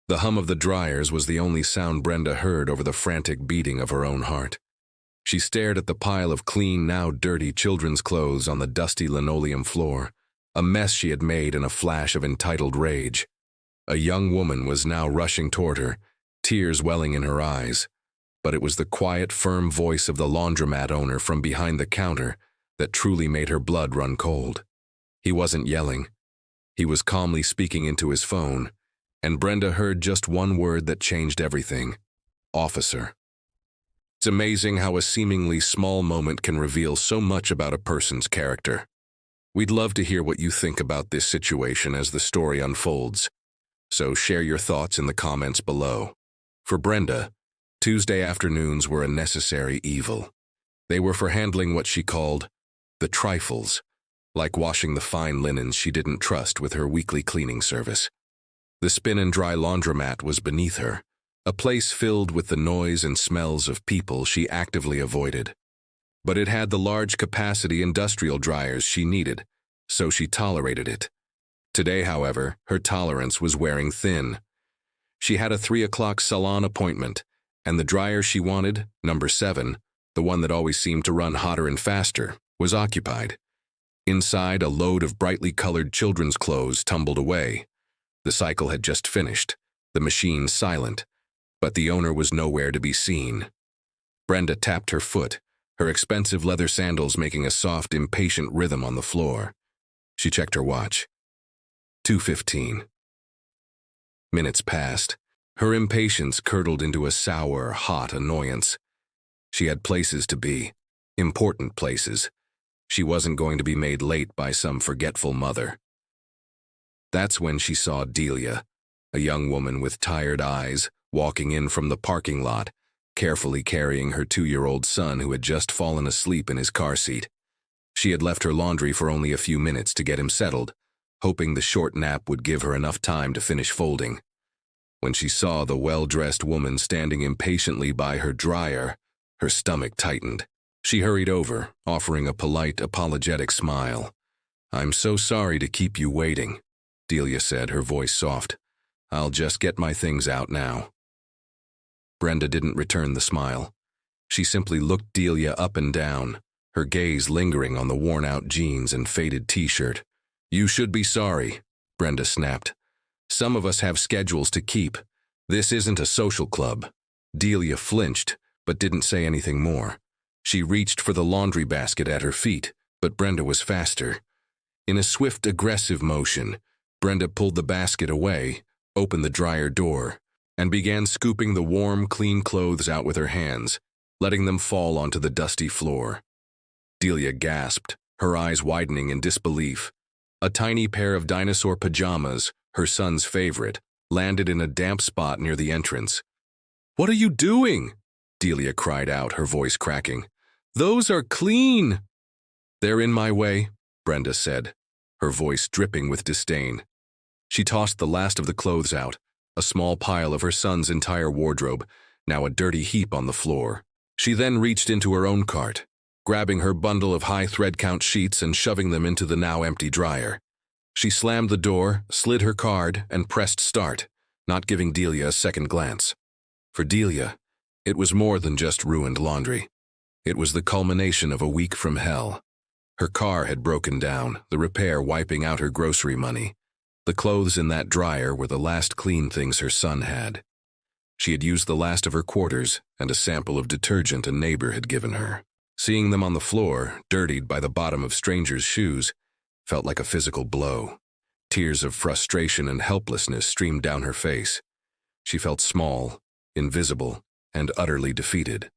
The hum of the dryers was the only sound Brenda heard over the frantic beating of her own heart. She stared at the pile of clean, now dirty children's clothes on the dusty linoleum floor, a mess she had made in a flash of entitled rage. A young woman was now rushing toward her, tears welling in her eyes, but it was the quiet, firm voice of the laundromat owner from behind the counter that truly made her blood run cold. He wasn't yelling. He was calmly speaking into his phone, and Brenda heard just one word that changed everything: officer. It's amazing how a seemingly small moment can reveal so much about a person's character. We'd love to hear what you think about this situation as the story unfolds, so share your thoughts in the comments below. For Brenda, Tuesday afternoons were a necessary evil. They were for handling what she called the trifles, like washing the fine linens she didn't trust with her weekly cleaning service. The spin and dry laundromat was beneath her, a place filled with the noise and smells of people she actively avoided. But it had the large capacity industrial dryers she needed, so she tolerated it. Today, however, her tolerance was wearing thin. She had a 3 o'clock salon appointment, and the dryer she wanted, number 7, the one that always seemed to run hotter and faster, was occupied. Inside, a load of brightly colored children's clothes tumbled away. The cycle had just finished, the machine silent, but the owner was nowhere to be seen. Brenda tapped her foot, her expensive leather sandals making a soft, impatient rhythm on the floor. She checked her watch. 2:15. Minutes passed. Her impatience curdled into a sour, hot annoyance. She had places to be, important places. She wasn't going to be made late by some forgetful mother. That's when she saw Delia, a young woman with tired eyes, walking in from the parking lot, carefully carrying her 2-year-old son who had just fallen asleep in his car seat. She had left her laundry for only a few minutes to get him settled, hoping the short nap would give her enough time to finish folding. When she saw the well-dressed woman standing impatiently by her dryer, her stomach tightened. She hurried over, offering a polite, apologetic smile. "I'm so sorry to keep you waiting," Delia said, her voice soft. "I'll just get my things out now." Brenda didn't return the smile. She simply looked Delia up and down, her gaze lingering on the worn-out jeans and faded t-shirt. "You should be sorry," Brenda snapped. "Some of us have schedules to keep. This isn't a social club." Delia flinched, but didn't say anything more. She reached for the laundry basket at her feet, but Brenda was faster. In a swift, aggressive motion, Brenda pulled the basket away, opened the dryer door, and began scooping the warm, clean clothes out with her hands, letting them fall onto the dusty floor. Delia gasped, her eyes widening in disbelief. A tiny pair of dinosaur pajamas, her son's favorite, landed in a damp spot near the entrance. "What are you doing?" Delia cried out, her voice cracking. "Those are clean." "They're in my way," Brenda said, her voice dripping with disdain. She tossed the last of the clothes out, a small pile of her son's entire wardrobe, now a dirty heap on the floor. She then reached into her own cart, grabbing her bundle of high thread count sheets and shoving them into the now empty dryer. She slammed the door, slid her card, and pressed start, not giving Delia a second glance. For Delia, it was more than just ruined laundry. It was the culmination of a week from hell. Her car had broken down, the repair wiping out her grocery money. The clothes in that dryer were the last clean things her son had. She had used the last of her quarters and a sample of detergent a neighbor had given her. Seeing them on the floor, dirtied by the bottom of strangers' shoes, felt like a physical blow. Tears of frustration and helplessness streamed down her face. She felt small, invisible, and utterly defeated.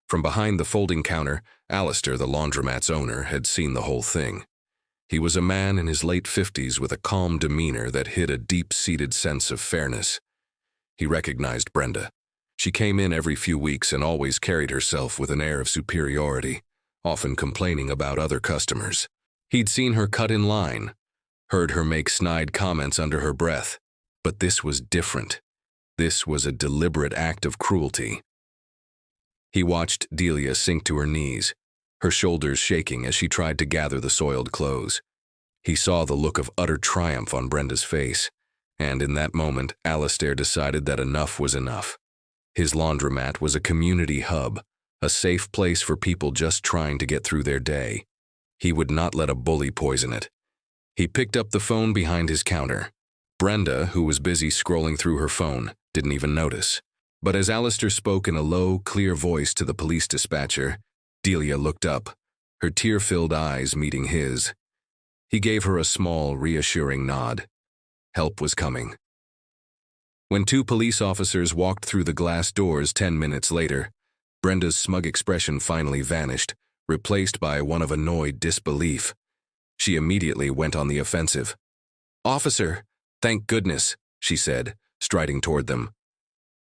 From behind the folding counter, Alistair, the laundromat's owner, had seen the whole thing. He was a man in his late 50s with a calm demeanor that hid a deep-seated sense of fairness. He recognized Brenda. She came in every few weeks and always carried herself with an air of superiority, often complaining about other customers. He'd seen her cut in line, heard her make snide comments under her breath, but this was different. This was a deliberate act of cruelty. He watched Delia sink to her knees, her shoulders shaking as she tried to gather the soiled clothes. He saw the look of utter triumph on Brenda's face, And in that moment, Alistair decided that enough was enough. His laundromat was a community hub, a safe place for people just trying to get through their day. He would not let a bully poison it. He picked up the phone behind his counter. Brenda, who was busy scrolling through her phone, didn't even notice. But as Alistair spoke in a low, clear voice to the police dispatcher, Delia looked up, her tear-filled eyes meeting his. He gave her a small, reassuring nod. Help was coming. When two police officers walked through the glass doors 10 minutes later, Brenda's smug expression finally vanished, replaced by one of annoyed disbelief. She immediately went on the offensive. "Officer, thank goodness," she said, striding toward them.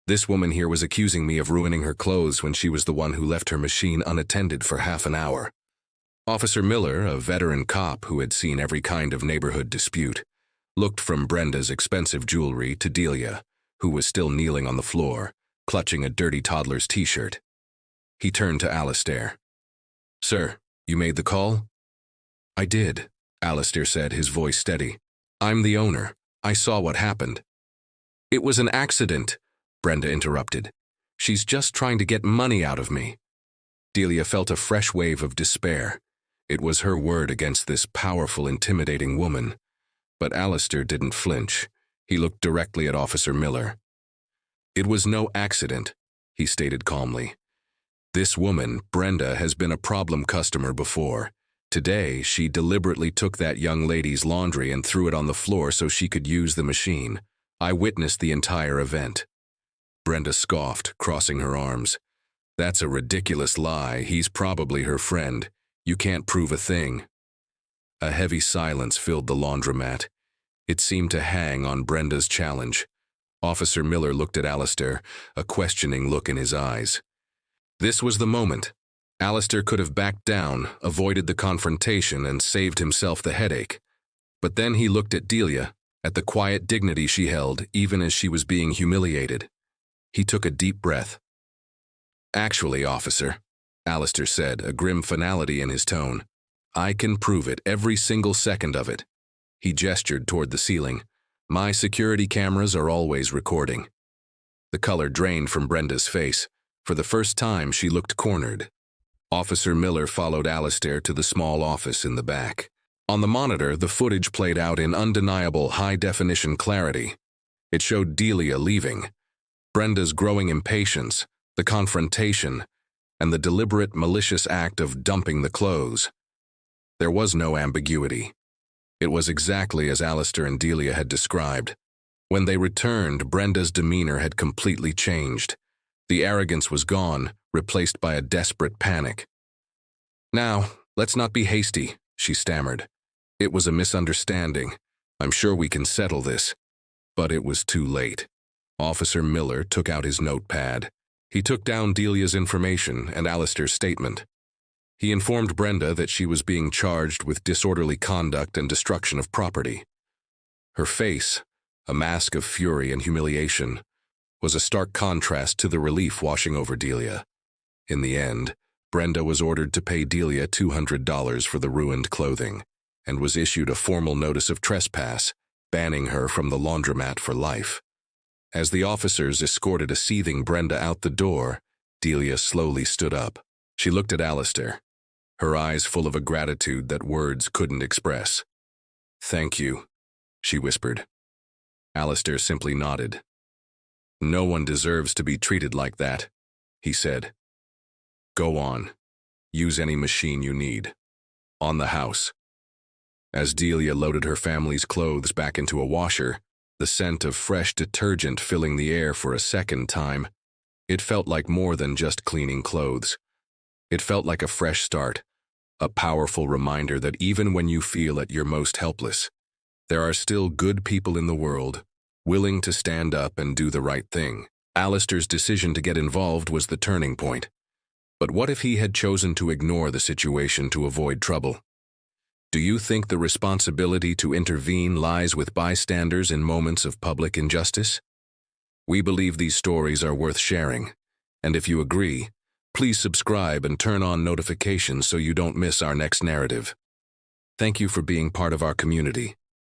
"This woman here was accusing me of ruining her clothes when she was the one who left her machine unattended for half an hour." Officer Miller, a veteran cop who had seen every kind of neighborhood dispute, looked from Brenda's expensive jewelry to Delia, who was still kneeling on the floor, clutching a dirty toddler's t-shirt. He turned to Alistair. "Sir, you made the call?" "I did," Alistair said, his voice steady. "I'm the owner. I saw what happened." "It was an accident," Brenda interrupted. "She's just trying to get money out of me." Delia felt a fresh wave of despair. It was her word against this powerful, intimidating woman. But Alistair didn't flinch. He looked directly at Officer Miller. "It was no accident," he stated calmly. "This woman, Brenda, has been a problem customer before. Today, she deliberately took that young lady's laundry and threw it on the floor so she could use the machine. I witnessed the entire event." Brenda scoffed, crossing her arms. "That's a ridiculous lie. He's probably her friend. You can't prove a thing." A heavy silence filled the laundromat. It seemed to hang on Brenda's challenge. Officer Miller looked at Alistair, a questioning look in his eyes. This was the moment. Alistair could have backed down, avoided the confrontation, and saved himself the headache. But then he looked at Delia, at the quiet dignity she held, even as she was being humiliated. He took a deep breath. "Actually, officer," Alistair said, a grim finality in his tone, "I can prove it, every single second of it." He gestured toward the ceiling. "My security cameras are always recording." The color drained from Brenda's face. For the first time, she looked cornered. Officer Miller followed Alistair to the small office in the back. On the monitor, the footage played out in undeniable high-definition clarity. It showed Delia leaving, Brenda's growing impatience, the confrontation, and the deliberate, malicious act of dumping the clothes. There was no ambiguity. It was exactly as Alistair and Delia had described. When they returned, Brenda's demeanor had completely changed. The arrogance was gone, replaced by a desperate panic. "Now, let's not be hasty," she stammered. "It was a misunderstanding. I'm sure we can settle this." But it was too late. Officer Miller took out his notepad. He took down Delia's information and Alistair's statement. He informed Brenda that she was being charged with disorderly conduct and destruction of property. Her face, a mask of fury and humiliation, was a stark contrast to the relief washing over Delia. In the end, Brenda was ordered to pay Delia $200 for the ruined clothing, and was issued a formal notice of trespass, banning her from the laundromat for life. As the officers escorted a seething Brenda out the door, Delia slowly stood up. She looked at Alistair, her eyes full of a gratitude that words couldn't express. "Thank you," she whispered. Alistair simply nodded. "No one deserves to be treated like that," he said. "Go on. Use any machine you need. On the house." As Delia loaded her family's clothes back into a washer, the scent of fresh detergent filling the air for a second time, it felt like more than just cleaning clothes. It felt like a fresh start, a powerful reminder that even when you feel at your most helpless, there are still good people in the world, willing to stand up and do the right thing. Alistair's decision to get involved was the turning point. But what if he had chosen to ignore the situation to avoid trouble? Do you think the responsibility to intervene lies with bystanders in moments of public injustice? We believe these stories are worth sharing, and if you agree, please subscribe and turn on notifications so you don't miss our next narrative. Thank you for being part of our community.